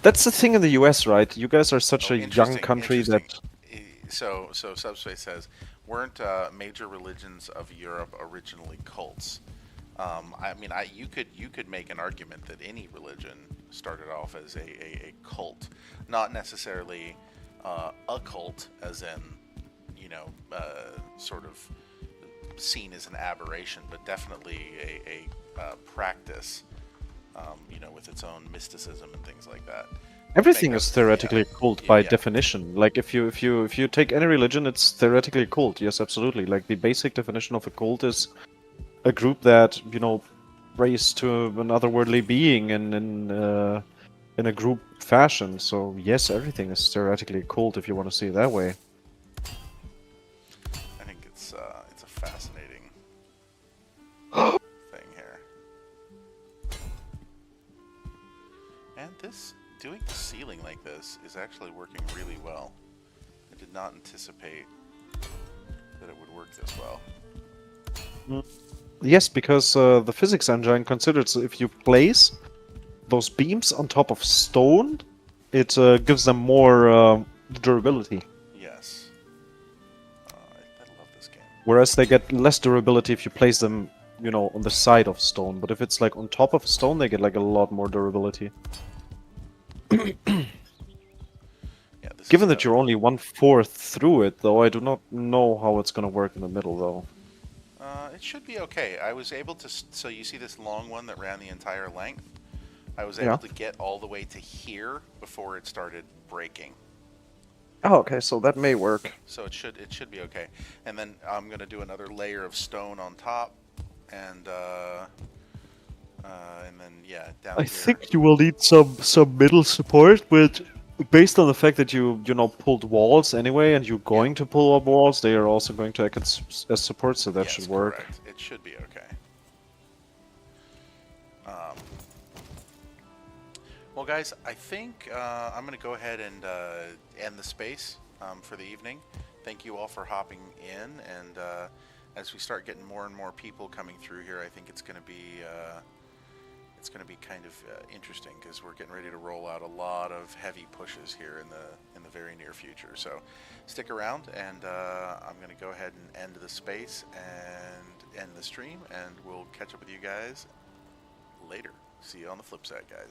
that's the thing in the U.S., right? You guys are such Oh, a young country that. So Subspace says, weren't major religions of Europe originally cults? I mean, you could make an argument that any religion started off as a cult, not necessarily a cult, as in sort of seen as an aberration, but definitely a practice, with its own mysticism and things like that. Everything is theoretically a cult by Yeah. definition. Like if you take any religion, it's theoretically a cult. Yes, absolutely. Like the basic definition of a cult is a group that prays to an otherworldly being in a group fashion. So yes, everything is theoretically a cult if you want to see it that way. I think it's a fascinating thing here. And doing the ceiling like this is actually working really well. I did not anticipate that it would work this well. Yes, because the physics engine considers if you place those beams on top of stone, it gives them more durability. Yes. I love this game. Whereas they get less durability if you place them, on the side of stone. But if it's like on top of stone, they get like a lot more durability. Yeah, this Given is that you're only 1/4 through it, though, I do not know how it's gonna work in the middle, though. It should be okay. I was able to. So you see this long one that ran the entire length? I was able Yeah. to get all the way to here before it started breaking. Oh, okay, so that may work. So it should be okay. And then I'm gonna do another layer of stone on top, and then yeah, down I here. think you will need some middle support, but based on the fact that you pulled walls anyway, and you're going to pull up walls, they are also going to act as support, so that Yes, should work. correct. It should be okay. Well, guys, I think I'm going to go ahead and end the space for the evening. Thank you all for hopping in, and as we start getting more and more people coming through here, I think it's going to be kind of interesting because we're getting ready to roll out a lot of heavy pushes here in the very near future. So stick around, and I'm going to go ahead and end the space and end the stream, and we'll catch up with you guys later. See you on the flip side, guys.